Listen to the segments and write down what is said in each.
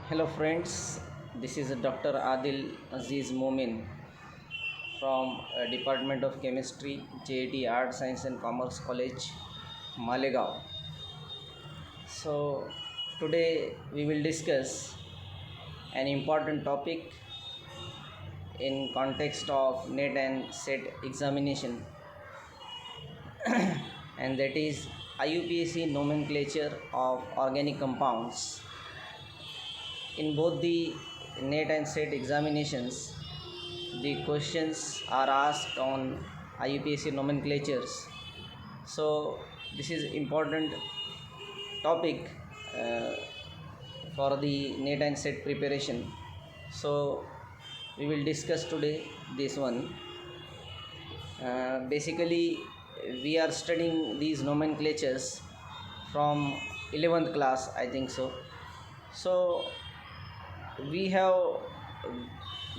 Hello friends, this is Dr. Adil Aziz Momin from Department of Chemistry, JAT Art Science and Commerce College, Malegaon. So today we will discuss an important topic in context of NET and SET examination, and that is IUPAC nomenclature of organic compounds. In both the NET and SET examinations, the questions are asked on IUPAC nomenclatures. So this is important topic uh, for the NET and SET preparation. So we will discuss today this one. Basically, we are studying these nomenclatures from 11th class, I think so. So we have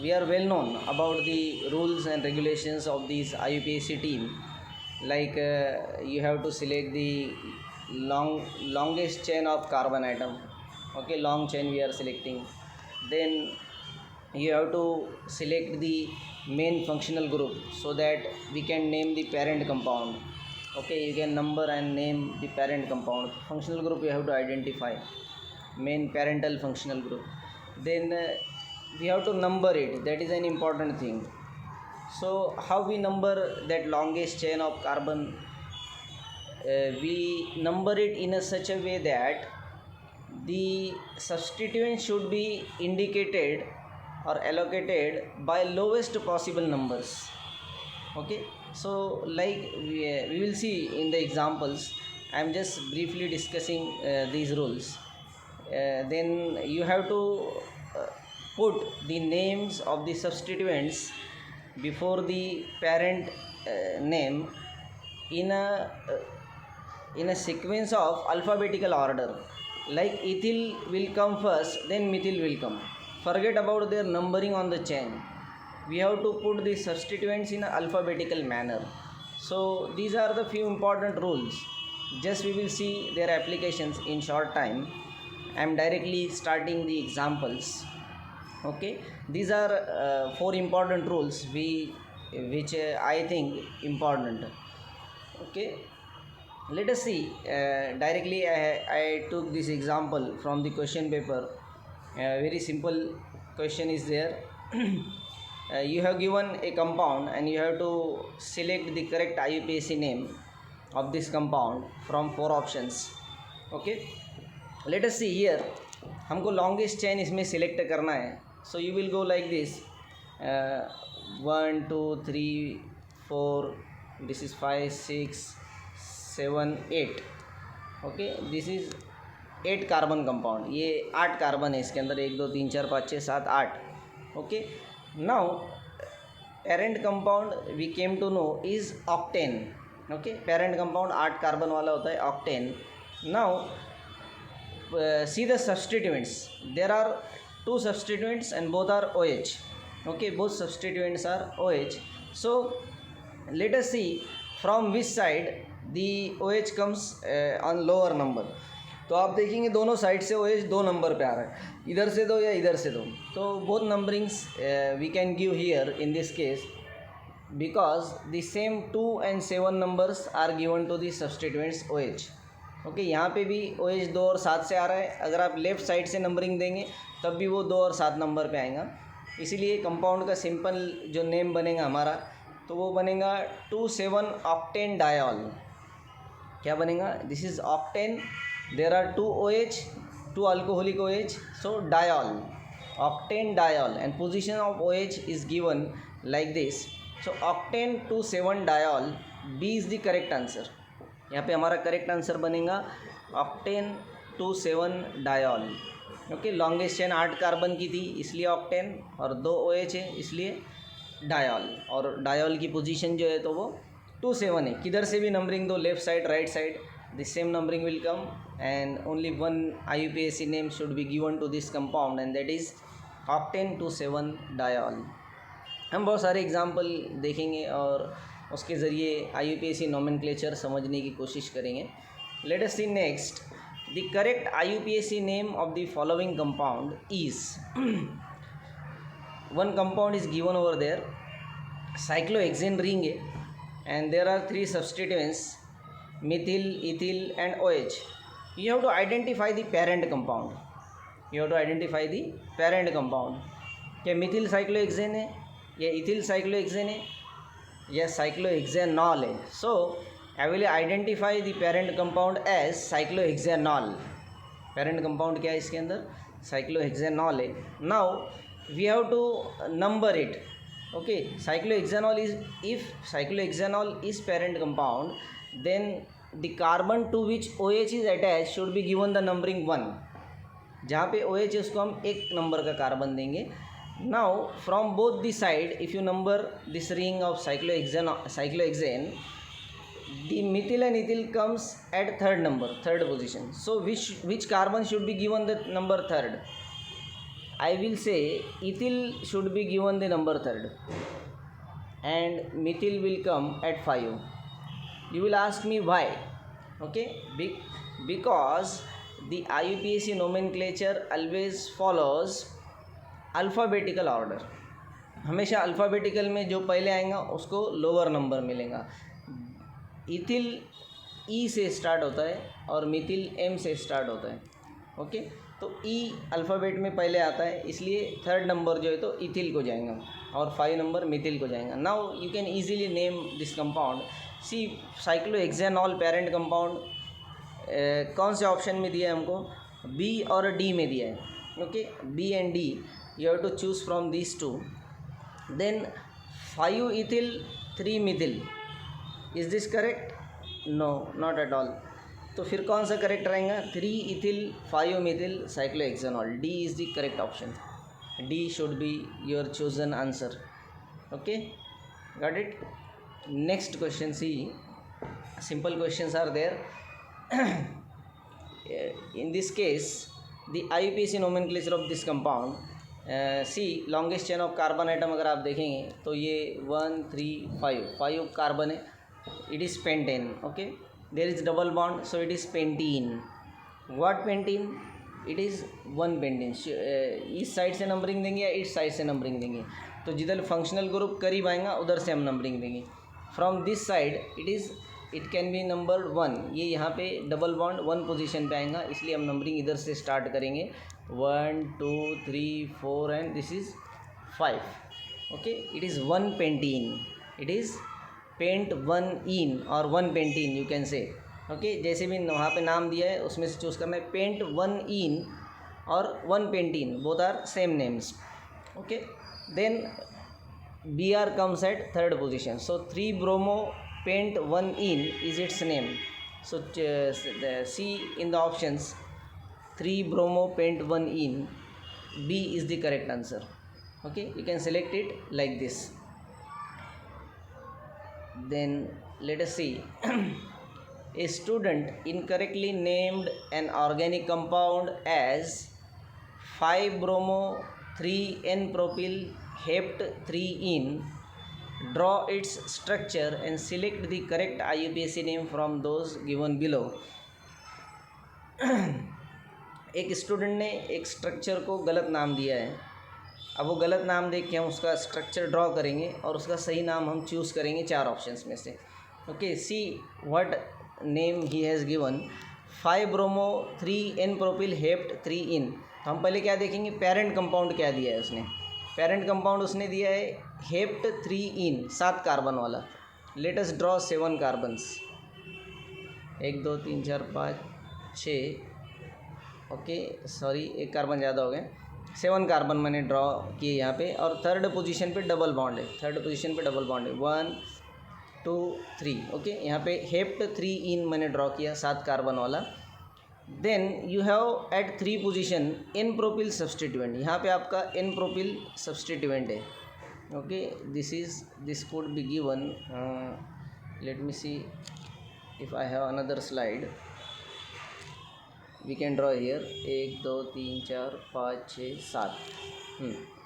we are well known about the rules and regulations of these IUPAC team. Like you have to select the longest chain of carbon atom. Okay, long chain we are selecting. Then you have to select the main functional group so that we can name the parent compound. Okay, you can number and name the parent compound. Functional group you have to identify, main parental functional group. Then we have to number it, that is an important thing. So how we number that longest chain of carbon? We number it in a such a way that the substituent should be indicated or allocated by lowest possible numbers. Okay, so like we will see in the examples. I am just briefly discussing these rules. Then you have to uh, put the names of the substituents before the parent name in a sequence of alphabetical order. Like ethyl will come first, then methyl will come. Forget about their numbering on the chain. We have to put the substituents in an alphabetical manner. So these are the few important rules. Just we will see their applications in short time. I am directly starting the examples. Okay, these are four important rules which I think important. Okay, let us see. Directly I took this example from the question paper. Very simple question is there. You have given a compound and you have to select the correct IUPAC name of this compound from four options. Okay, let us see here. हमको longest chain इसमें select करना है. So you will go like this. 1 2 3 4, this is 5 6 7 8. Okay, this is 8 carbon compound. ये 8 carbon है इसके अंदर. 1 2 3 4 5 6 7 8. Okay, now parent compound we came to know is octane. Okay, parent compound 8 carbon वाला होता है, octane. Now see the substituents. There are two substituents and both are OH. Okay, both substituents are OH. So let us see from which side the OH comes on lower number. तो आप देखेंगे दोनों side से OH दो number पे आ रहा है, इधर से दो या इधर से दो. तो both numberings we can give here in this case because the same 2 and 7 numbers are given to the substituents OH. Okay, यहाँ पे भी OH 2 और 7 से आ रहा है. अगर आप लेफ़्ट साइड से नंबरिंग देंगे तब भी वो 2 और 7 नंबर पे आएगा. इसीलिए कंपाउंड का सिंपल जो नेम बनेगा हमारा, तो वो बनेगा 2,7 ऑक्टेन डायॉल. क्या बनेगा? This is octane. There are 2 OH, 2 alcoholic OH, so diol, octane diol. And position of OH is given like this. So octane 2,7 diol. B is the correct answer. यहाँ पे हमारा करेक्ट आंसर बनेगा octane 2,7 diol. Okay, longest chain 8 carbon की थी इसलिए octane, और 2 OH है इसलिए डायॉल. और डायॉल की पोजीशन जो है तो वो 2,7 है. किधर से भी नंबरिंग दो, left side right side, the same numbering will come and only one IUPAC name should be given to this compound and that is octane 2,7 diol. हम बहुत सारे एग्जाम्पल देखेंगे और उसके ज़रिए IUPAC नोमेनक्लेचर समझने की कोशिश करेंगे. Let us see next. the correct IUPAC name of the following compound is one compound is given over there, cyclohexane ring है, and there are three substituents, methyl, ethyl and OH. You have to identify the parent compound. You have to identify the parent compound. क्या Mithil cyclohexane है या ethyl cyclohexane है या cyclohexanol है? सो I will identify the parent compound as cyclohexanol. Parent compound क्या है इसके अंदर? cyclohexanol है. Now we have to number it. Okay, cyclohexanol is, if cyclohexanol is parent compound, then the carbon to which OH is attached should be given the numbering 1. जहाँ पे OH है उसको हम एक नंबर का कार्बन देंगे. Now from both the side, if you number this ring of cyclohexane, the methyl and ethyl comes at third position. So which carbon should be given the number third? I will say ethyl should be given the number third and methyl will come at 5. You will ask me why? Okay, because the IUPAC nomenclature always follows alphabetical order. हमेशा alphabetical में जो पहले आएगा उसको lower number मिलेगा. Ethyl ई से start होता है और मिथिल एम से स्टार्ट होता है. ओके, तो ई अल्फ़ाबेट में पहले आता है, इसलिए थर्ड नंबर जो है तो इथिल को जाएगा और 5 नंबर मिथिल को जाएगा. Now you can easily name this compound. C cyclohexanol parent compound कौन से ऑप्शन में दिया है हमको? बी और डी में दिया है. Okay, B and D, you have to choose from this two. Then 5 ethyl 3 methyl. Is this correct? No, not at all. तो फिर कौन सा करेक्ट रहेगा? 3 ethyl 5 methyl cyclohexanol. D is the correct option. D should be your chosen answer. Okay, got it. Next question, see simple questions are there. in this case the IUPAC nomenclature of this compound, see longest chain of carbon atom अगर आप देखेंगे तो ये 1 3 5 carbon है. It is pentane. Okay, there is double bond, so it is pentene. What pentene? It is 1 pentene. इस side से numbering देंगे या इस साइड से नंबरिंग देंगे? तो जिधर फंक्शनल ग्रुप करीब आएगा उधर से हम नंबरिंग देंगे. From this side it can be number 1. ये यहाँ पे डबल बॉन्ड 1 पोजीशन पे आएगा, इसलिए हम नंबरिंग इधर से स्टार्ट करेंगे. 1 2 3 4 and this is 5. Okay, it is 1 pentene. It is pent 1 ene और 1 pentene you can say. Okay, जैसे भी वहाँ पे नाम दिया है उसमें से चूज़ करना है. पेंट 1 इन और 1 pentene, both are same names. Okay, then Br comes at third position. So 3 bromo paint 1 in is its name. So see in the options 3 bromo paint 1 in, B is the correct answer. Okay, you can select it like this. Then let us see. A student incorrectly named an organic compound as 5 bromo 3 n propyl hept 3 in. Draw its structure and select the correct IUPAC name from those given below. एक student ने एक structure को गलत नाम दिया है. अब वो गलत नाम देख के हम उसका स्ट्रक्चर ड्रॉ करेंगे और उसका सही नाम हम चूज़ करेंगे 4 ऑप्शंस में से. Okay, see what name he has given. 5 bromo 3 n propyl hept 3 इन. तो हम पहले क्या देखेंगे, पेरेंट कंपाउंड क्या दिया है उसने. पेरेंट कंपाउंड उसने दिया है हेप्ट 3 इन, 7 कार्बन वाला. Let us draw 7 carbons. 1 2 3 4 5 6. Okay, sorry, एक कार्बन ज़्यादा हो गए. 7 कार्बन मैंने ड्रॉ किए यहाँ पे और थर्ड पोजीशन पे डबल बॉन्ड है. 1 2 3. ओके, यहाँ पे हेप्ट 3 इन मैंने ड्रॉ किया, 7 कार्बन वाला. Then you have at 3 position n propyl substituent. यहाँ पे आपका एन प्रोपिल सब्सटीट्यूएंट है. Okay, this could be given. Let me see if I have another slide. We can draw here 1 2 3 4 5 6 7.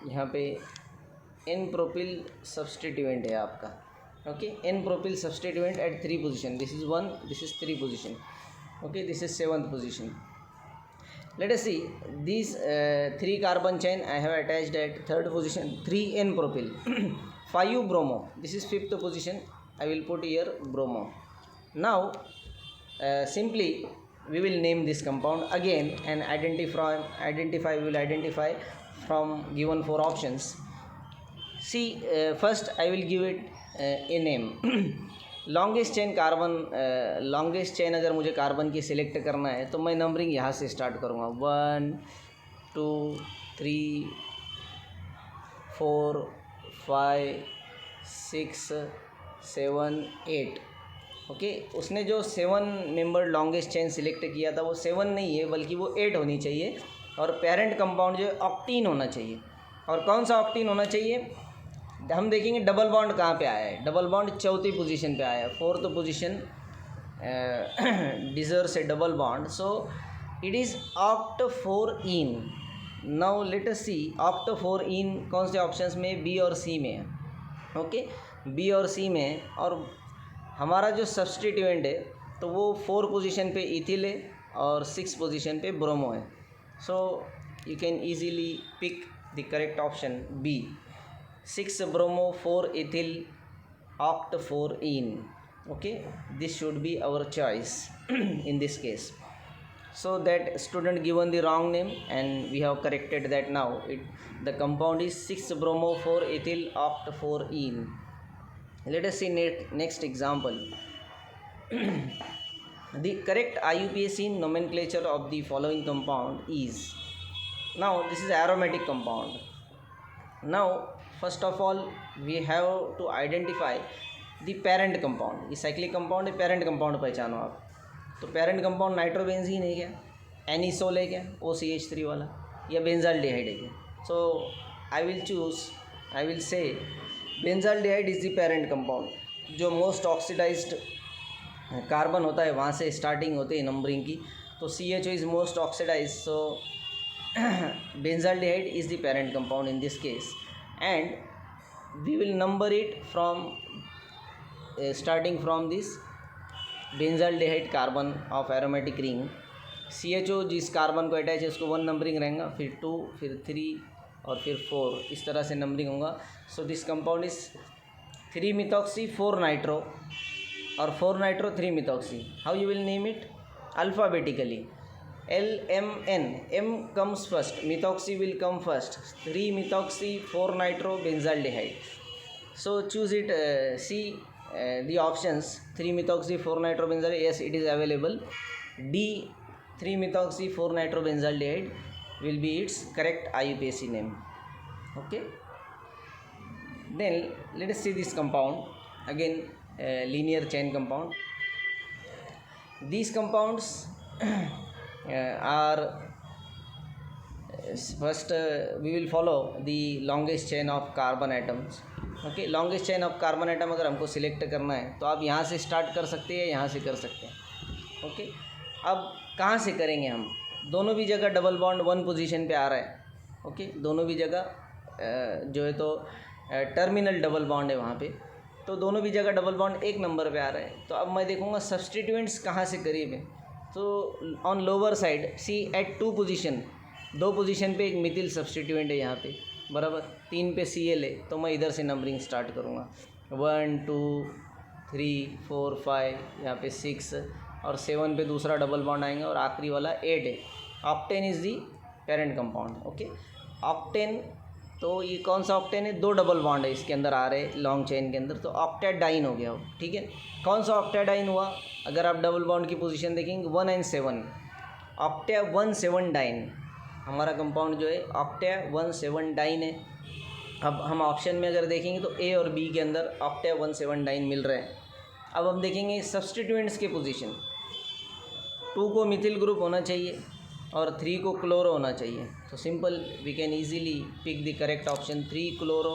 यहाँ पे N propyl substituent है आपका. Okay, n propyl substituent at 3 position. This is 1, this is 3 position. Okay, this is 7th position. let us see these 3 carbon chain I have attached at third position 3n propyl 5 bromo, this is fifth position, I will put here bromo. Now simply we will name this compound again and identify we will identify from given 4 options. See first I will give it a name. Longest chain carbon, longest chain अगर मुझे carbon की select करना है तो मैं numbering यहाँ से start करूँगा 1 2 3 4 5 6 7 8. ओके, उसने जो 7 मेंबर लॉन्गेस्ट चेन सिलेक्ट किया था वो 7 नहीं है बल्कि वो 8 होनी चाहिए और पेरेंट कंपाउंड जो है ऑक्टीन होना चाहिए. और कौन सा ऑक्टीन होना चाहिए हम देखेंगे. डबल बॉन्ड कहाँ पे आया है, डबल बॉन्ड चौथी पोजीशन पे आया है, fourth position deserves a double bond, so it is oct 4इन. Now let us see oct 4इन कौन से ऑप्शंस में, बी और सी में है. ओके, बी और सी में. और हमारा जो सब्सटीट्यूएंट है तो वो 4 पोजीशन पे इथिल है और 6 पोजीशन पे ब्रोमो है. So you can easily pick the correct option B, 6 bromo 4 ethyl oct 4ene. Okay, this should be our choice in this case. So that student given the wrong name and we have corrected that. Now the compound is 6 bromo 4 ethyl oct 4ene. Let us see next example. The correct IUPAC nomenclature of the following compound is, now this is aromatic compound. Now first of all we have to identify the parent compound. ये cyclic compound है, parent compound पहचानो आप. तो parent compound nitrobenzene है क्या, anisole है क्या, OCH3 वाला, या बेंजाल्डिहाइड है क्या. So I will say benzaldehyde is the parent compound. जो मोस्ट ऑक्सीडाइज्ड कार्बन होता है वहाँ से स्टार्टिंग होती है नंबरिंग की. तो CHO is most oxidise, so benzaldehyde is the parent compound in this case. And we will number it from starting from this benzaldehyde carbon of aromatic ring. CHO जिस carbon को attach है उसको 1 numbering रहेगा, फिर 2, फिर 3 और फिर 4, इस तरह से नंबरिंग होगा. So this compound is 3 methoxy 4 nitro और 4 nitro 3 methoxy. How you will name it, alphabetically LMN. M comes first, methoxy will come first, 3 methoxy 4 nitro benzaldehyde. So choose it. See the options, 3 methoxy 4 nitro benzaldehyde, yes it is available. D 3 methoxy 4 nitro benzaldehyde will be its correct IUPAC name. Okay, then let us see this compound again, linear chain compound. These compounds are first we will follow the longest chain of carbon atoms. Okay, longest chain of carbon atom अगर हमको select करना है तो आप यहाँ से start कर सकते हैं, यहाँ से कर सकते हैं. ओके, अब कहाँ से करेंगे हम, दोनों भी जगह डबल बॉन्ड 1 पोजीशन पे आ रहा है. ओके, दोनों भी जगह जो है तो टर्मिनल डबल बॉन्ड है वहाँ पे, तो दोनों भी जगह डबल बॉन्ड 1 नंबर पे आ रहा है. तो अब मैं देखूँगा सब्सटीट्यूएंट्स कहाँ से करीब है. तो on lower side C at 2 position, 2 position पे एक मिथिल सब्सटीट्यूएंट है यहाँ पे बराबर, 3 पे Cl है. तो मैं इधर से नंबरिंग स्टार्ट करूँगा 1 2 3 4 5, यहाँ पे 6 और 7 पे दूसरा डबल बॉन्ड आएंगे और आखिरी वाला 8 है. Octane is the parent compound. Okay, octane, तो ये कौन सा ऑक्टेन है, 2 डबल बॉन्ड है इसके अंदर आ रहे लॉन्ग चेन के अंदर, तो ऑक्टेडाइन हो गया वो. ठीक है, कौन सा ऑक्टेडाइन हुआ, अगर आप डबल बॉन्ड की पोजीशन देखेंगे 1 and 7, ऑक्टा 1,7 डाइन. हमारा कंपाउंड जो है ऑक्टा 1,7 डाइन है. अब हम ऑप्शन में अगर देखेंगे तो A और B के अंदर ऑक्टा 1,7 डाइन मिल रहे हैं. अब हम देखेंगे सब्सटीट्यूएंट्स के पोजीशन, 2 को मिथिल ग्रुप होना चाहिए और 3 को क्लोरो होना चाहिए. तो simple we can easily pick the correct option 3 chloro.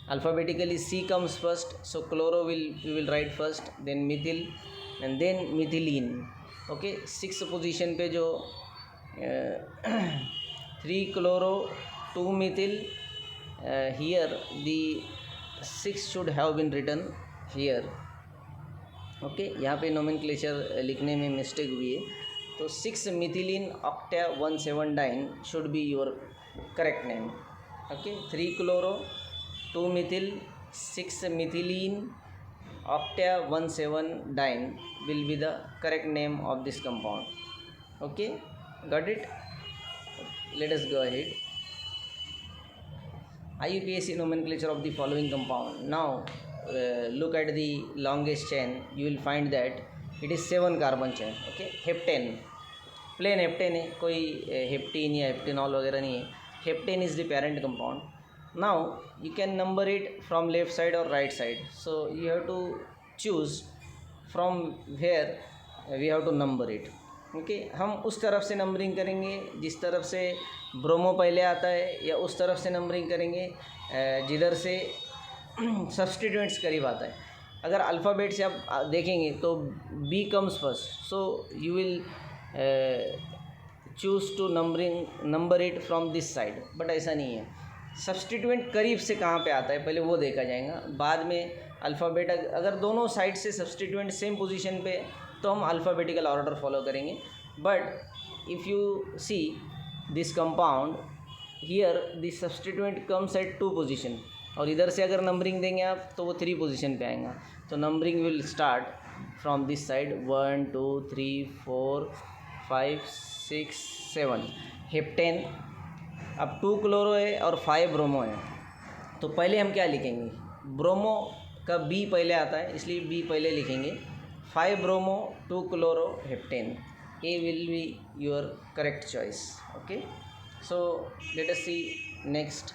Alphabetically C comes first, so chloro we will write first, then methyl and then methylene. Okay, 6 position पे जो 3 chloro 2 Mithil, here the 6 should have been written here. Okay, यहाँ पे nomenclature लिखने में mistake हुई है. तो 6 methylene octa 1,7-diene should be your correct name. Okay, 3 chloro 2 methyl 6 methylene octa 1,7-diene will be the correct name of this compound. Okay, got it? Let us go ahead. IUPAC nomenclature of the following compound. Now look at the longest chain. You will find that it is 7 carbon chain. Okay, heptane, plain heptane है, कोई हेप्टीन या heptanol वगैरह नहीं है. Heptane is the parent compound. Now you can number it from left side or right side. So you have to choose from where we have to number it. Okay, हम उस तरफ से नंबरिंग करेंगे जिस तरफ से ब्रोमो पहले आता है, या उस तरफ से नंबरिंग करेंगे जिधर से सब्सटीट्यूएंट्स करीब आता है. अगर अल्फ़ाबेट से आप देखेंगे तो B comes first, so you will choose to number it from this side. But ऐसा नहीं है, सब्सटीट्यूएंट करीब से कहाँ पे आता है पहले वो देखा जाएगा. बाद में अल्फ़ाबेट, अगर दोनों साइड से सब्सटीट्यूएंट सेम पोजीशन पे तो हम अल्फ़ाबेटिकल ऑर्डर फॉलो करेंगे. But if you see this compound here, this substituent comes at 2 position, और इधर से अगर नंबरिंग देंगे आप तो वो 3 पोजीशन पे आएगा. तो numbering will start from this side 1 2 3 4 5 6 7. Heptane, अब 2 क्लोरो है और 5 ब्रोमो है, तो पहले हम क्या लिखेंगे? ब्रोमो का बी पहले आता है इसलिए बी पहले लिखेंगे. 5 bromo 2 chloro heptane. A will be your correct choice. Okay, so let us see next.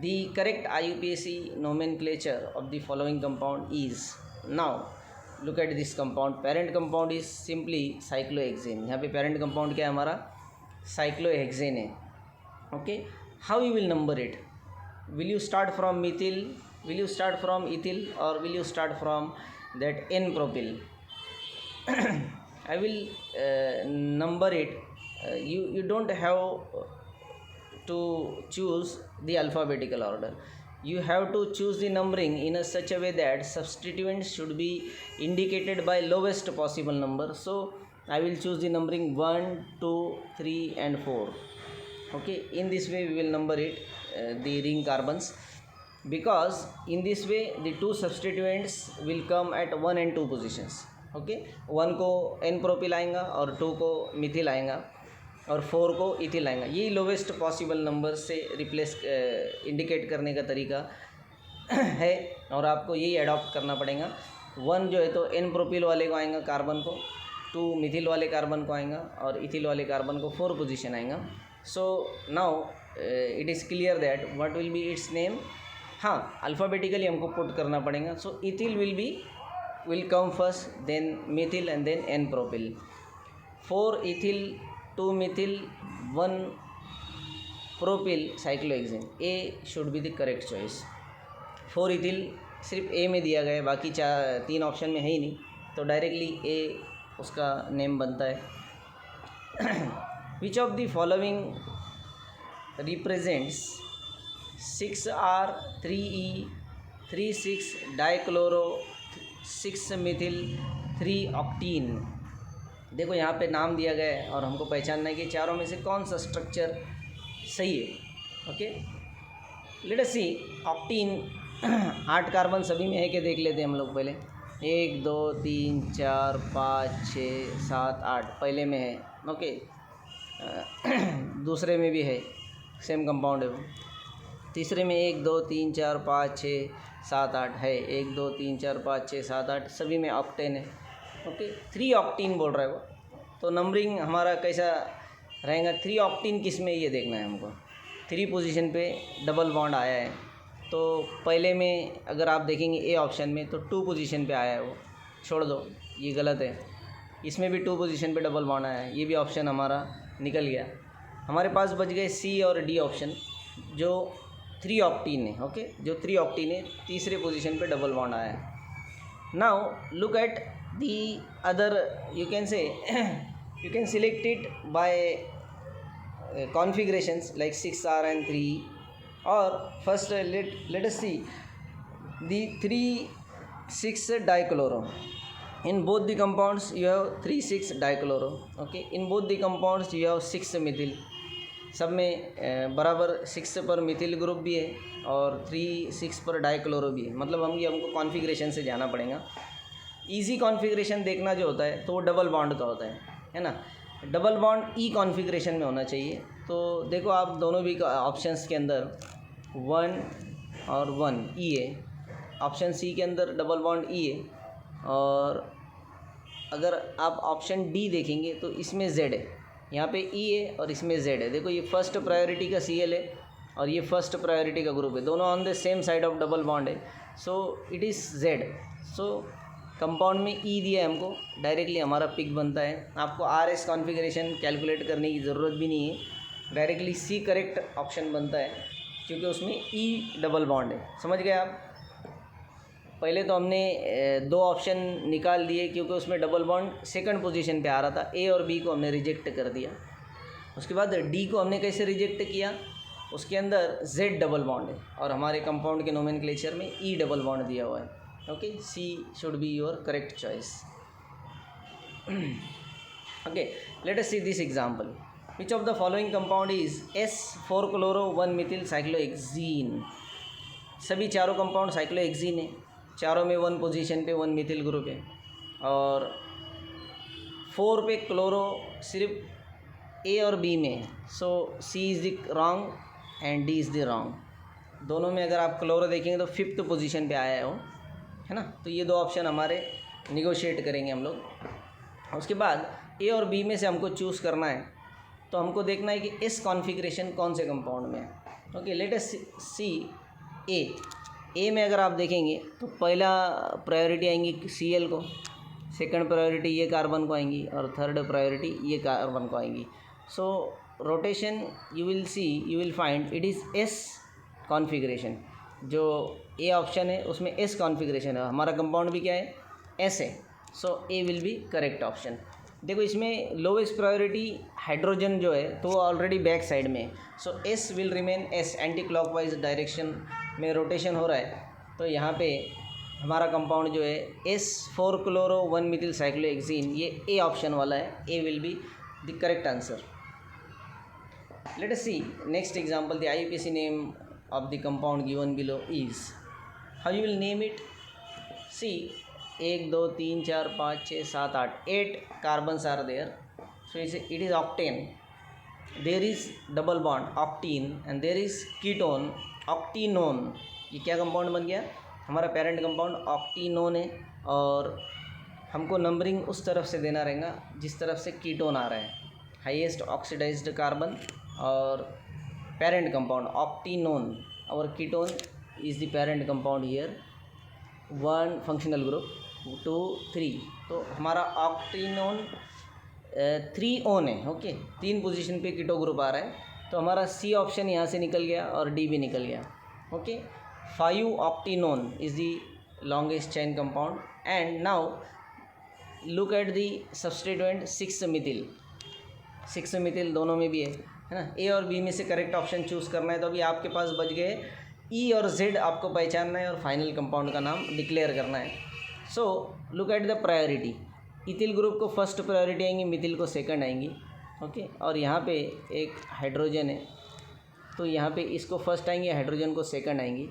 The correct IUPAC nomenclature of the following compound is, now look at this compound. Parent compound is simply cyclohexane. यहाँ पे parent compound क्या है हमारा? cyclohexane है. Okay, how you will number it? Will you start from methyl, will you start from ethyl, or will you start from that N-propyl? I will number it. You don't have to choose the alphabetical order. You have to choose the numbering in a such a way that substituents should be indicated by lowest possible number. So I will choose the numbering 1 2 3 and 4. Okay, in this way we will number it, the ring carbons, because in this way the 2 substituents will come at 1 and 2 positions. Okay, 1 को N propyl आएगा और 2 को मिथिल आएगा और 4 को ethyl आएगा. यही lowest possible number से रिप्लेस इंडिकेट करने का तरीका है, और आपको यही अडॉप्ट करना पड़ेगा. 1 जो है तो N प्रोपिल वाले को आएगा कार्बन को, 2 मिथिल वाले कार्बन को आएगा, और इथिल वाले कार्बन को 4 पोजीशन आएगा. So now it is clear that what will be it's name. हाँ, अल्फ़ाबेटिकली हमको पुट करना पड़ेगा. सो ethyl will come first, then methyl, and then N propyl. 4 ethyl 2 methyl 1 propyl cyclohexane. A should be the correct choice. 4 ethyl सिर्फ A में दिया गया है, बाकी 3 ऑप्शन में है ही नहीं, तो डायरेक्टली A उसका नेम बनता है. विच of the following represents 6R 3E 3,6 dichloro 6 Mithil 3 octane. देखो यहाँ पे नाम दिया गया है और हमको पहचानना है कि चारों में से कौन सा स्ट्रक्चर सही है. ओके, लेट अस सी. ऑक्टीन 8 कार्बन सभी में है कि देख लेते हैं हम लोग पहले. 1 2 3 4 5 6 7 8 पहले में है. ओके, दूसरे में भी है, सेम कंपाउंड है वो. तीसरे में 1 2 3 4 5 6 7 8 है. 1 2 3 4 5 6 7 8 सभी में ऑक्टेन है. ओके, 3 ऑक्टीन बोल रहा है वो. तो नंबरिंग हमारा कैसा रहेगा? 3 ऑक्टीन किस में, ये देखना है हमको. 3 पोजीशन पे डबल बॉन्ड आया है, तो पहले में अगर आप देखेंगे ए ऑप्शन में तो 2 पोजीशन पे आया है वो. छोड़ दो, ये गलत है. इसमें भी 2 पोजीशन पे डबल बॉन्ड आया है, ये भी ऑप्शन हमारा निकल गया. हमारे पास बच गए सी और डी ऑप्शन जो 3 ऑक्टीन है. ओके, जो 3 ऑक्टीन है, तीसरे पोजीशन पे डबल बॉन्ड आया है. Now look at the other, you can से you can select it by configurations like 6R and 3, or first let us see the 3,6 dichloro. In both the compounds you have 3,6 dichloro. Okay, in both the compounds you have 6 methyl. सब में बराबर 6 पर methyl group भी है और 3,6 पर dichloro भी है. मतलब हमको कॉन्फ़िगरेशन से जाना पड़ेगा. ईजी कॉन्फ़िगरेशन देखना जो होता है तो वो डबल बॉन्ड का होता है ना. डबल बॉन्ड ई कॉन्फ़िगरेशन में होना चाहिए. तो देखो आप दोनों भी ऑप्शंस के अंदर 1 और 1 ई है. ऑप्शन सी के अंदर डबल बॉन्ड ई है. और अगर आप ऑप्शन डी देखेंगे तो इसमें जेड है. यहाँ पे ई है और इसमें जेड है. देखो ये फर्स्ट प्रायोरिटी का सी एल है और ये फर्स्ट प्रायोरिटी का ग्रुप है. दोनों on the same side of double bond है. So it is Z. So compound में ई दिया है हमको, डायरेक्टली हमारा पिक बनता है. आपको आर एस कॉन्फ़िगरेशन कैलकुलेट करने की ज़रूरत भी नहीं है. डायरेक्टली सी करेक्ट ऑप्शन बनता है क्योंकि उसमें ई डबल बॉन्ड है. समझ गए आप. पहले तो हमने 2 ऑप्शन निकाल दिए क्योंकि उसमें डबल बॉन्ड सेकंड पोजीशन पे आ रहा था. ए और बी को हमने रिजेक्ट कर दिया. उसके बाद डी को हमने कैसे रिजेक्ट किया, उसके अंदर जेड डबल बॉन्ड है और हमारे कंपाउंड के नोमेनक्लेचर में ई डबल बॉन्ड दिया हुआ है. Okay, C should be your correct choice. Okay, let us see this example. Which of the following compound is S4-chloro-1-methyl-cyclohexene. सभी चारों कंपाउंड साइक्लोहेक्सीन है. चारों में 1 पोजीशन पे 1 मिथिल ग्रुप है और 4 पे क्लोरो सिर्फ ए और बी में है. So C is the wrong and D is the wrong. दोनों में अगर आप क्लोरो देखेंगे तो 5th पोजीशन पे आया है ना. तो ये 2 ऑप्शन हमारे निगोशिएट करेंगे हम लोग. उसके बाद ए और बी में से हमको चूज़ करना है. तो हमको देखना है कि एस कॉन्फ़िगरेशन कौन से कंपाउंड में है. ओके, लेट अस सी ए में अगर आप देखेंगे तो पहला प्रायोरिटी आएंगी सी एल को, सेकंड प्रायोरिटी ये कार्बन को आएंगी और थर्ड प्रायोरिटी ये कार्बन को आएंगी. So rotation you will find it is S configuration. जो ए ऑप्शन है उसमें एस कॉन्फ़िगरेशन है. हमारा कंपाउंड भी क्या है, एस है. सो ए विल बी करेक्ट ऑप्शन. देखो इसमें लोवेस्ट प्रायोरिटी हाइड्रोजन जो है तो ऑलरेडी बैक साइड में है. So S will remain S. Anticlockwise direction में रोटेशन हो रहा है. तो यहाँ पे हमारा कंपाउंड जो है S4-chloro-1-methyl-cyclohexene, ये ए ऑप्शन वाला है. A will be the correct answer. Let us see next example. The IUPAC name of the compound given below is. How you will name it. C 1 2 3 4 5 6 7 8 8 carbons are there. So it is octane. There is double bond octene and there is ketone octenone. ये क्या compound बन गया, हमारा parent compound ऑक्टीनोन है. और हमको numbering उस तरफ से देना रहेगा जिस तरफ से कीटोन आ रहा है. हाईएस्ट ऑक्सीडाइज्ड कार्बन और पेरेंट कंपाउंड ऑक्टीनोन. और ketone is the parent compound here. 1 functional group 2 3. तो हमारा ऑक्टीनोन 3 ओन है. ओके, 3 पोजीशन पे कीटो ग्रुप आ रहा है. तो हमारा सी ऑप्शन यहाँ से निकल गया और डी भी निकल गया. Okay, 5 octenone is the longest chain compound. And now look at the substituent 6 methyl. 6 methyl दोनों में भी है ना. ए और बी में से करेक्ट ऑप्शन चूज़ करना है. तो अभी आपके पास बच गए ई और जेड. आपको पहचानना है और फाइनल कंपाउंड का नाम डिक्लेयर करना है. So look at the priority. Ethyl group को फर्स्ट प्रायोरिटी आएंगी, मिथिल को सेकंड आएंगी. ओके, और यहाँ पे एक हाइड्रोजन है तो यहाँ पे इसको फर्स्ट आएंगे, हाइड्रोजन को सेकंड आएंगी.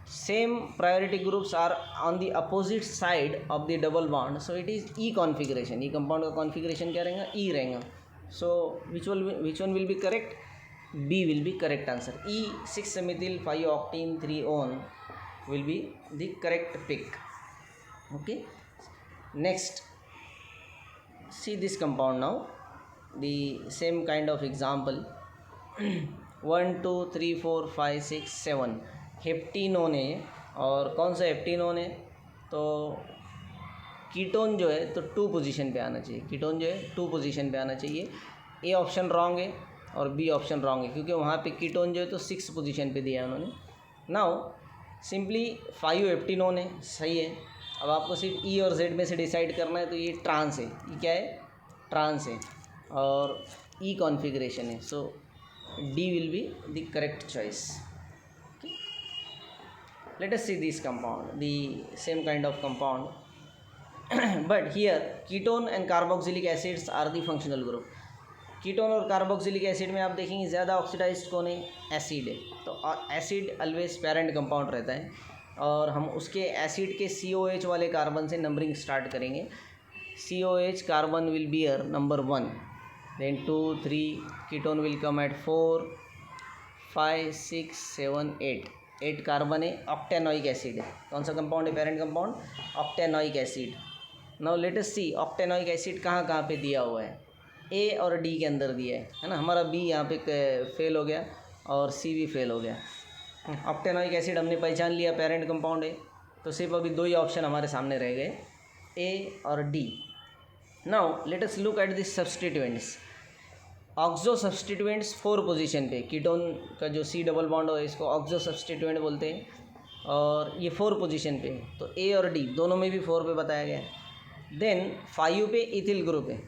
Same priority groups are on the opposite side of the double bond. So it is E configuration. E compound का कॉन्फ़िगरेशन क्या रहेगा, ई रहेगा. So which one will be correct, B will be correct answer. E 6 methyl 5 octene 3 on will be the correct pick. Okay, next see this compound now. The same kind of example. 1 2 3 4 5 6 7 हेप्टीनोन है. और कौन सा हेप्टीनोन है, तो ketone जो है तो 2 position पे आना चाहिए. कीटोन जो है 2 पोजीशन पे आना चाहिए. ए ऑप्शन रॉन्ग है और बी ऑप्शन रॉन्ग है क्योंकि वहाँ पे कीटोन जो है तो 6 पोजीशन पे दिया है उन्होंने. नाउ सिंपली 5 हेप्टीनोन है, सही है. अब आपको सिर्फ ई और जेड में से डिसाइड करना है. तो ये ट्रांस है. ये क्या है, ट्रांस है और ई कॉन्फ़िगरेशन है. So D will be the correct choice. Let us see this compound, the same kind of compound. but here ketone and carboxylic acids are the functional group. Ketone और carboxylic acid में आप देखेंगे ज़्यादा oxidised कौन है, acid है। तो acid always parent compound रहता है और हम उसके एसिड के COH वाले कार्बन से नंबरिंग स्टार्ट करेंगे। COH carbon will bear number 1, then 2 3 ketone will come at 4 5 6 7 8 carbon है, ऑक्टेनोइक एसिड है। कौन सा कंपाउंड है parent compound, octanoic acid. Now let us see octanoic acid कहाँ कहाँ पे दिया हुआ है, A और D के अंदर दिया है ना। हमारा B यहाँ पे फेल हो गया और C भी फेल हो गया। ऑक्टेनोइक एसिड हमने पहचान लिया पेरेंट कंपाउंड है, तो सिर्फ अभी 2 ही ऑप्शन हमारे सामने रह गए, A और D। Now let us look at this substituents. Oxo substituents 4 position पे, कीटोन का जो C डबल बॉन्ड हो इसको ऑक्सो सब्सटीट्यूएंट बोलते हैं और ये 4 पोजीशन पे, तो A और D दोनों में भी 4 पे बताया गया है। देन 5 पे इथिल ग्रुप है,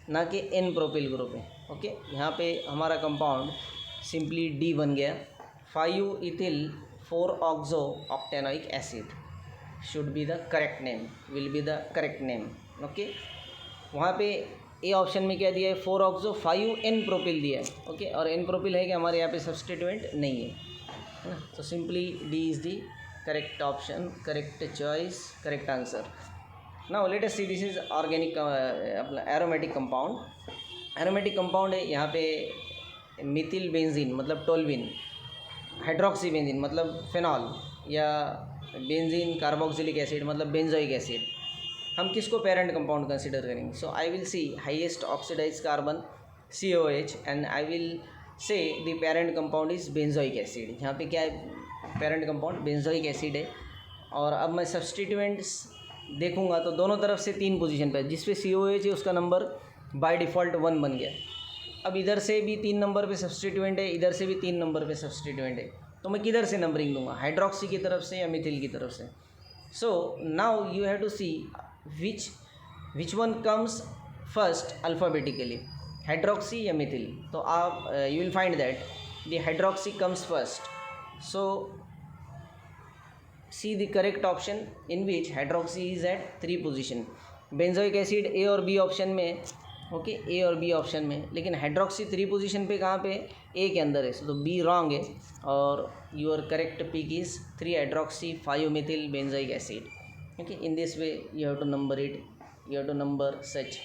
ना कि N प्रोपिल ग्रुप है। ओके, यहाँ पे हमारा कंपाउंड सिंपली D बन गया। 5 ethyl 4 oxo octanoic acid should be the correct name, will be the correct name. Okay, वहाँ पे ए ऑप्शन में क्या दिया है, 4 ऑक्सो 5 N प्रोपिल दिया है। ओके, और N प्रोपिल है कि हमारे यहाँ पे सब्सटीट्यूएंट नहीं है ना, तो simply D is the correct option, correct choice, correct answer. Now let us see, this is organic अपना एरोमेटिक कंपाउंड। एरोमेटिक कंपाउंड है यहाँ पे मिथिल बेंजीन मतलब टोल्विन, हाइड्रोक्सी बेंजीन मतलब फिनॉल, या बेंजीन कार्बोक्सिलिक एसिड मतलब बेंजोइक एसिड। हम किसको पेरेंट कंपाउंड कंसिडर करेंगे? So I will see highest oxidised carbon COH and I will say the parent compound is benzoic acid. यहाँ पे क्या है, पेरेंट कंपाउंड बेंजोइक एसिड है। और अब मैं सब्सटीट्यूएंट्स देखूंगा तो दोनों तरफ से 3 पोजीशन पे, जिस पे COH है उसका नंबर बाय डिफ़ॉल्ट 1 बन गया। अब इधर से भी 3 नंबर पे सब्सटीट्यूएंट है, इधर से भी 3 नंबर पे सब्सटीट्यूएंट है, तो मैं किधर से नंबरिंग दूंगा, हाइड्रोक्सी की तरफ से या मिथिल की तरफ से? So now you have to see which one comes first alphabetically, hydroxy या मिथिल। तो आप you will find that the hydroxy comes first. So see the correct option in which hydroxy is at 3 position। Benzoic acid A और B option में, okay A और B option में, लेकिन hydroxy 3 position पे कहाँ पे, A के अंदर है, तो B रॉन्ग है और your correct pick is 3 hydroxy 5 methyl benzoic acid. Okay, in this way you have to number it, you have to number such,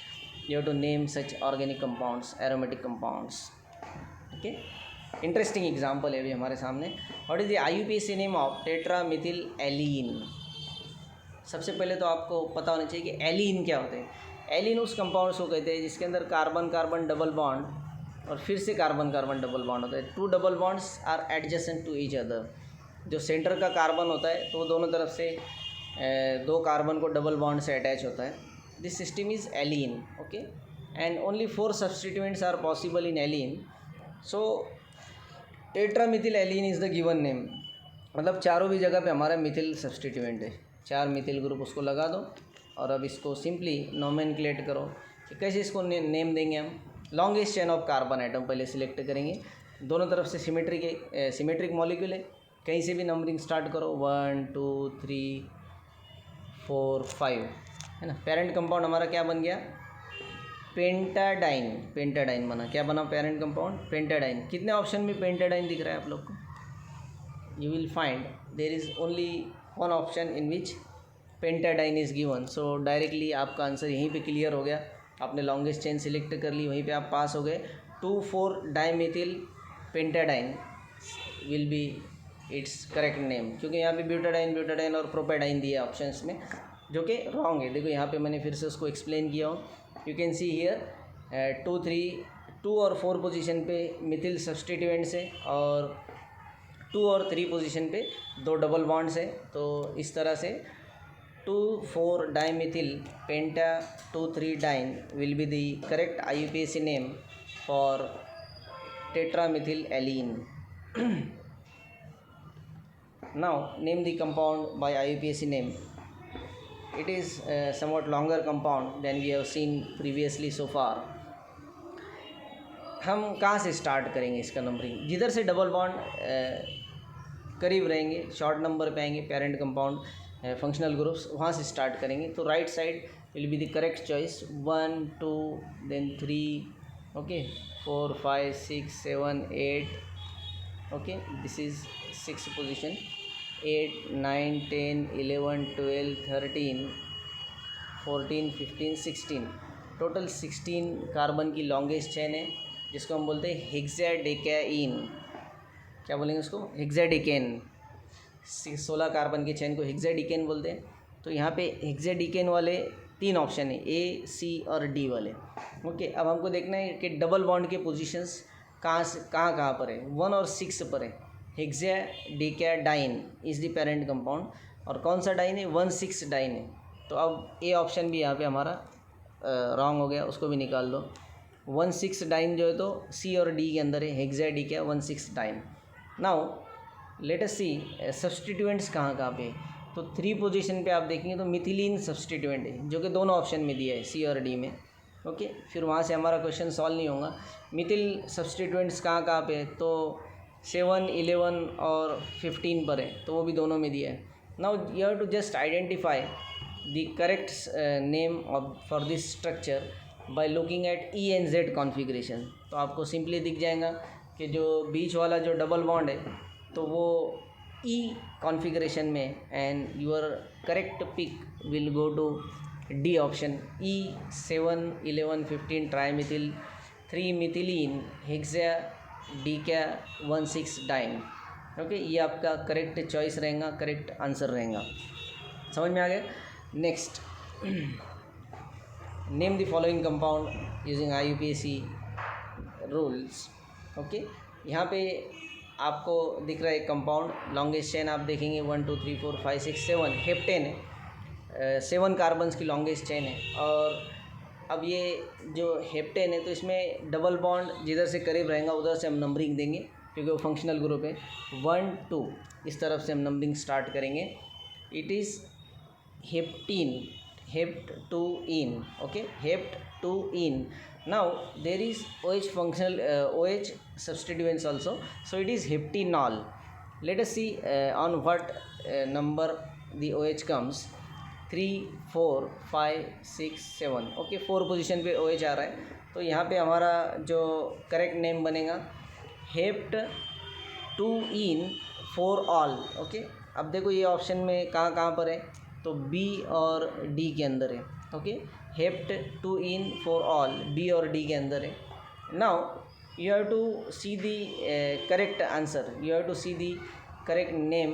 you have to name such organic compounds, aromatic compounds. Okay, interesting example है अभी हमारे सामने। What is the IUPAC name of tetra methyl allene? सबसे पहले तो आपको पता होना चाहिए कि एलीन क्या होते हैं। एलीन उस कंपाउंड्स को कहते हैं जिसके अंदर कार्बन कार्बन डबल बॉन्ड और फिर से कार्बन कार्बन डबल बॉन्ड होता है। 2 double bonds are adjacent to each other. जो सेंटर का कार्बन होता है तो वो दोनों तरफ से 2 कार्बन को डबल बॉन्ड से अटैच होता है। This system is allene. Okay, and only 4 substituents are possible in allene. So tetra methyl allene is the given name, मतलब चारों भी जगह पे हमारा मिथिल सब्सटीट्यूएंट है, 4 मिथिल ग्रुप उसको लगा दो और अब इसको सिंपली नोमेनक्लेट करो कि कैसे इसको नेम देंगे हम। Longest chain of carbon atom पहले सिलेक्ट करेंगे, दोनों तरफ से सिमेट्रिक मॉलिक्यूल है, कहीं से भी नंबरिंग स्टार्ट करो, 1 2 3 4 5 है ना। पेरेंट कंपाउंड हमारा क्या बन गया, पेंटाडाइन। पेंटाडाइन बना, क्या बना पेरेंट कंपाउंड, पेंटाडाइन। कितने ऑप्शन में पेंटाडाइन दिख रहा है आप लोग को? You will find there is only 1 option in which pentadiene is given. So directly आपका आंसर यहीं पे क्लियर हो गया, आपने लॉन्गेस्ट चेन सिलेक्ट कर ली, वहीं पे आप पास हो गए। 2,4 dimethyl pentadiene will be its correct name, क्योंकि यहाँ पे ब्यूटाडाइन और प्रोपेडाइन दिया ऑप्शंस में, जो कि रॉन्ग है। देखो यहाँ पे मैंने फिर से उसको एक्सप्लेन किया हूँ। यू कैन सी हियर 2 और 4 पोजीशन पे मिथिल सब्सटीट्यूएंट्स है और 2 और 3 पोजीशन पे 2 डबल बॉन्ड्स है। तो इस तरह से 2,4 dimethyl penta 2,3 diene will be the correct IUPAC name for tetramethyl allene. Now name the compound by IUPAC name. It is a somewhat longer compound than we have seen previously so far. हम कहाँ से start करेंगे इसका numbering? जिधर से double bond करीब रहेंगे short number पे आएंगे पेरेंट कंपाउंड, फंक्शनल ग्रुप्स, वहाँ से स्टार्ट करेंगे. तो right side will be the correct choice. 1 2 then 3 okay 4 5 6 7 8 okay this is 6th position. 8 9 10 11 12 13 14 15 16 total 16 carbon की लॉन्गेस्ट चेन है, जिसको हम बोलते हैं हेक्साडेकाइन. क्या बोलेंगे उसको? हेक्साडेकेन. 16 कार्बन की चेन को हेक्साडेकेन बोलते हैं. तो यहाँ पे हेक्साडेकेन वाले 3 ऑप्शन है, ए सी और डी वाले. ओके, अब हमको देखना है कि डबल बॉन्ड के पोजीशंस कहाँ पर है. 1 और 6 पर है. हेक्साडेकाडाइन इज़ द पेरेंट कंपाउंड. और कौन सा डाइन है? 1,6 डाइन है. तो अब ए ऑप्शन भी यहाँ पे हमारा रॉन्ग हो गया, उसको भी निकाल दो. 1,6 डाइन जो है तो सी और डी के अंदर है. हेक्साडेका 1,6 डाइन. नाउ लेट अस सी सब्सटीट्यूएंट्स कहाँ पे. तो 3 पोजीशन पे आप देखेंगे तो मिथिलीन सब्सटीट्यूएंट है, जो कि दोनों ऑप्शन में दिया है, सी और डी में. ओके, फिर वहाँ से हमारा क्वेश्चन सॉल्व नहीं होगा. मिथिल सब्सटीट्यूएंट्स कहाँ पे है? तो 7 11 और 15 पर है, तो वो भी दोनों में दिया है. Now you have to just identify the correct name for this structure by looking at E and Z configuration. तो आपको सिंपली दिख जाएगा कि जो बीच वाला जो डबल बॉन्ड है तो वो ई कॉन्फ़िगरेशन में, and your correct pick will go to D option. E 7 11 15 trimethyl 3 methylene hexadeca 1,6 diene. Okay, ये आपका करेक्ट चॉइस रहेगा, करेक्ट आंसर रहेगा. समझ में आ गया? Next, name the following compound using IUPAC rules. Okay, यहाँ पे आपको दिख रहा है कंपाउंड. लॉन्गेस्ट चेन आप देखेंगे 1 2 3 4 5 6 7 हेप्टेन है. 7 कार्बन्स की लॉन्गेस्ट चेन है. और अब ये जो हेप्टेन है तो इसमें डबल बॉन्ड जिधर से करीब रहेगा उधर से हम नंबरिंग देंगे, क्योंकि वो फंक्शनल ग्रुप है. 1 2 इस तरफ से हम नंबरिंग स्टार्ट करेंगे. It is heptene, hept two ene. Okay, hept two ene. Now there is OH functional OH substituents also, so it is heptinol. Let us see on what number the OH comes. 3 4 5 6 7. Okay, 4 position पे OH आ रहा है. तो यहाँ पे हमारा जो correct name बनेगा hept two ene four ol. Okay, अब देखो ये ऑप्शन में कहाँ पर है, तो बी और डी के अंदर है. Okay, hept two ene four ol B और डी के अंदर है. Now you have to see the correct answer, you have to see the correct name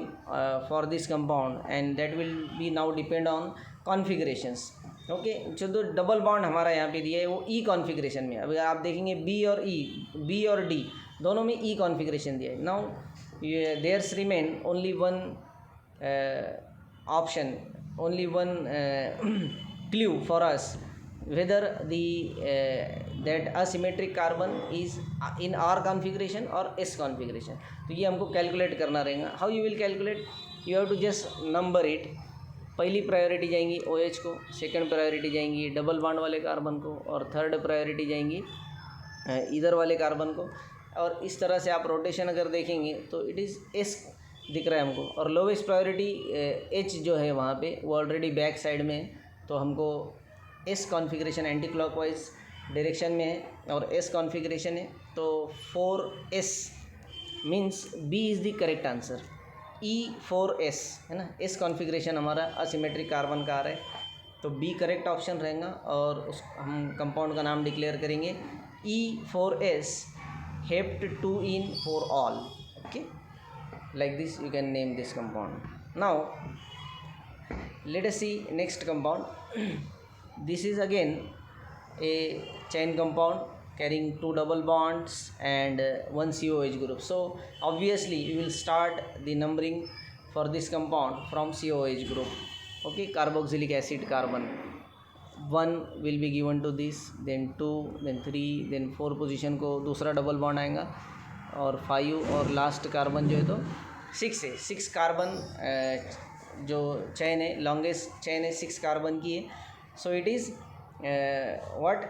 for this compound, and that will be now depend on configurations. Okay, जो double bond हमारा यहाँ पे दिया है वो ई कॉन्फ़िगरेशन में. अभी आप देखेंगे बी और ई, बी और डी दोनों में ई कॉन्फ़िगरेशन दिया है. Now there's remain only one option, only one clue for us whether the that asymmetric carbon is in R configuration or S configuration. तो ये हमको कैलकुलेट करना रहेगा. How you will calculate? You have to just number it. पहली priority जाएंगी OH को, second priority जाएंगी double bond वाले कार्बन को, और थर्ड प्रायोरिटी जाएंगी इधर वाले कार्बन को. और इस तरह से आप रोटेशन अगर देखेंगे तो इट इज़ S दिख रहा है हमको. और लोवेस्ट प्रायोरिटी H जो है वहाँ पे वो ऑलरेडी बैक साइड में है, तो हमको S configuration anti clockwise direction में है और S कॉन्फ़िगरेशन है. तो 4S means B is the correct answer. E4S है ना, S कॉन्फ़िगरेशन हमारा असिमेट्रिक कार्बन का आ रहा है, तो B करेक्ट ऑप्शन रहेगा. और उस हम कंपाउंड का नाम डिक्लेयर करेंगे E4S hept two ene four ol. Okay, like this you can name this compound. Now let us see next compound. This is again a chain compound carrying 2 double bonds and 1 COH group. So obviously we will start the numbering for this compound from COH group. Okay, carboxylic acid carbon 1 will be given to this, then 2, then 3, then 4 position को दूसरा double bond आएगा, और 5 और last carbon जो है तो 6 है. 6 carbon जो चैन है, लॉन्गेस्ट चैन है 6 कार्बन की है. So it is what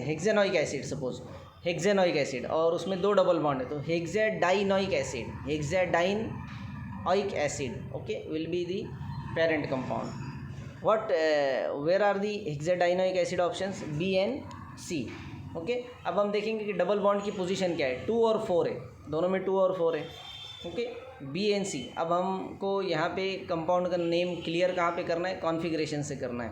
hexanoic acid. Suppose hexanoic acid और उसमें 2 डबल बॉन्ड है तो hexadienoic acid. Hexadiene oic acid, okay, will be the parent compound. What where are the hexadienoic acid options? B and C. Okay, अब हम देखेंगे कि double bond की position क्या है. 2 और 4 है, दोनों में 2 और 4 है. ओके, बी एंड सी. अब हमको यहाँ पे कंपाउंड का नेम क्लियर कहाँ पे करना है? कॉन्फ़िगरेशन से करना है.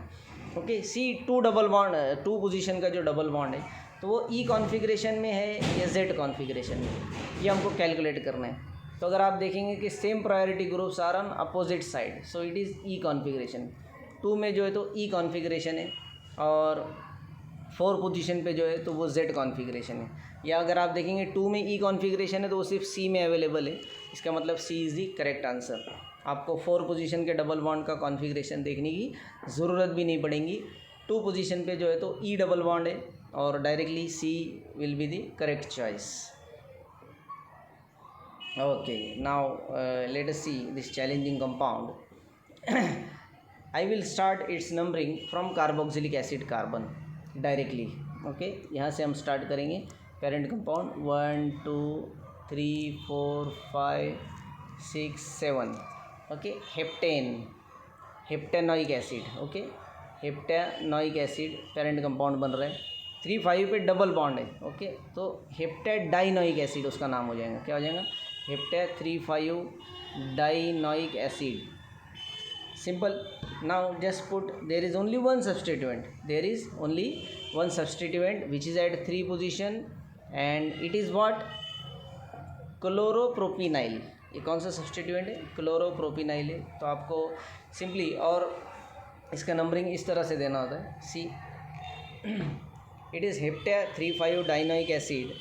ओके, सी 2 डबल बॉन्ड, 2 पोजीशन का जो डबल बॉन्ड है तो वो ई कॉन्फ़िगरेशन में है या जेड कॉन्फ़िगरेशन में, ये हमको कैलकुलेट करना है. तो अगर आप देखेंगे कि same priority groups are on opposite side, so it is E configuration. 2 में जो है तो ई कॉन्फ़िगरेशन है और 4 पोजीशन पे जो है तो वो जेड कॉन्फ़िगरेशन है. या अगर आप देखेंगे 2 में ई कॉन्फ़िगरेशन है तो वो सिर्फ सी में अवेलेबल है, इसका मतलब सी इज़ दी करेक्ट आंसर. आपको 4 पोजीशन के डबल बॉन्ड का कॉन्फ़िगरेशन देखने की ज़रूरत भी नहीं पड़ेगी. 2 पोजीशन पे जो है तो ई डबल बॉन्ड है और directly C will be the correct choice. Okay, now let us see this challenging compound. I will start its numbering from carboxylic acid carbon directly. Okay, यहाँ से हम स्टार्ट करेंगे. Parent compound 1 2 3 4 5 6 7. Okay, heptanoic acid. Okay, heptanoic acid parent compound बन रहा है. 3 5 पे double bond है. Okay, तो हेप्टेडाइनोइक एसिड उसका नाम हो जाएगा. क्या हो जाएगा? हेप्टे 3 5 dienoic acid. Simple. Now just put, there is only one substituent. There is only one substituent which is at 3 position and it is what? क्लोरोप्रोपिनाइल. ये कौन सा सब्सटीट्यूएंट है? क्लोरोप्रोपिनाइल है. तो आपको सिंपली और इसका नंबरिंग इस तरह से देना होता है. See it is hepta 3 5 dienoic acid.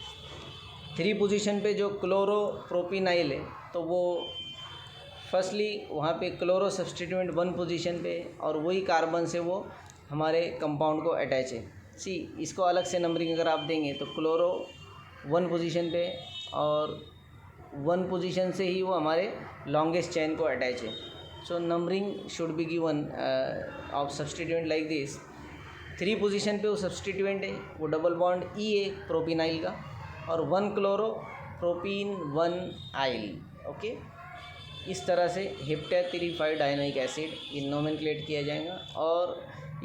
3 position पे जो क्लोरोप्रोपिनाइल है तो वो फर्स्टली वहाँ पे क्लोरो सब्सटीट्यूएंट 1 पोजीशन पे और वही कार्बन से वो हमारे कंपाउंड को अटैच है. सी इसको अलग से नंबरिंग अगर आप देंगे तो क्लोरो 1 पोजीशन पे और 1 पोजीशन से ही वो हमारे लॉन्गेस्ट चेन को अटैच है. So numbering should be given of substituent like this. 3 position पे वो सब्सटीट्यूएंट है, वो डबल बॉन्ड ई है प्रोपिनाइल का और 1 क्लोरो प्रोपीन 1 आइल. ओके, इस तरह से हेप्टे 3 5 डाइनोइक एसिड ये नोमेनक्लेट किया जाएगा. और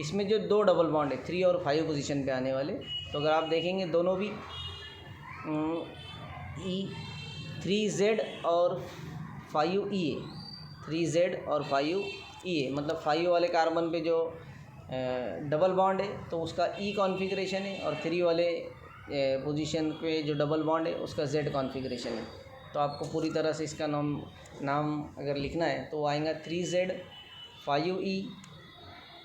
इसमें जो 2 डबल बॉन्ड है 3 और 5 पोजीशन पे आने वाले, तो अगर आप देखेंगे दोनों भी ई 3Z और 5E है. 3Z और 5E है, मतलब 5 वाले कार्बन पे जो डबल बॉन्ड है तो उसका ई कॉन्फ़िगरेशन है और 3 वाले पोजीशन पे जो डबल बॉन्ड है उसका जेड कॉन्फ़िगरेशन है. तो आपको पूरी तरह से इसका नाम अगर लिखना है तो आएगा 3Z 5E.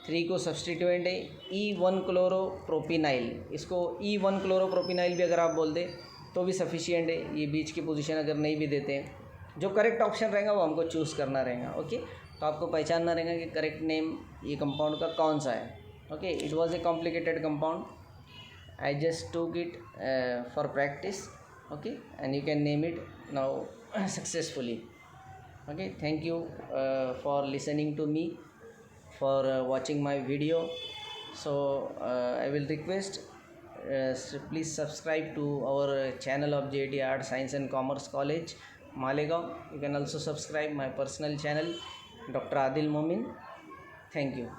3 को सब्सटीट्यूएंट है E1 क्लोरोप्रोपिनाइल. इसको E1 क्लोरोप्रोपिनाइल भी अगर आप बोल दें तो भी सफिशिएंट है. ये बीच की पोजीशन अगर नहीं भी देते हैं, जो करेक्ट ऑप्शन रहेगा वो हमको चूज़ करना रहेगा. ओके, तो आपको पहचानना रहेगा कि करेक्ट नेम ये कंपाउंड का कौन सा है. Okay, it was a complicated compound. I just टूक it for practice. Okay, and you can name it now successfully. Okay, thank you for listening to me, for watching my video. So I will request please subscribe to our channel of JIT Arts Science and Commerce College Malegaon. You can also subscribe my personal channel Dr. Adil Momin. Thank you.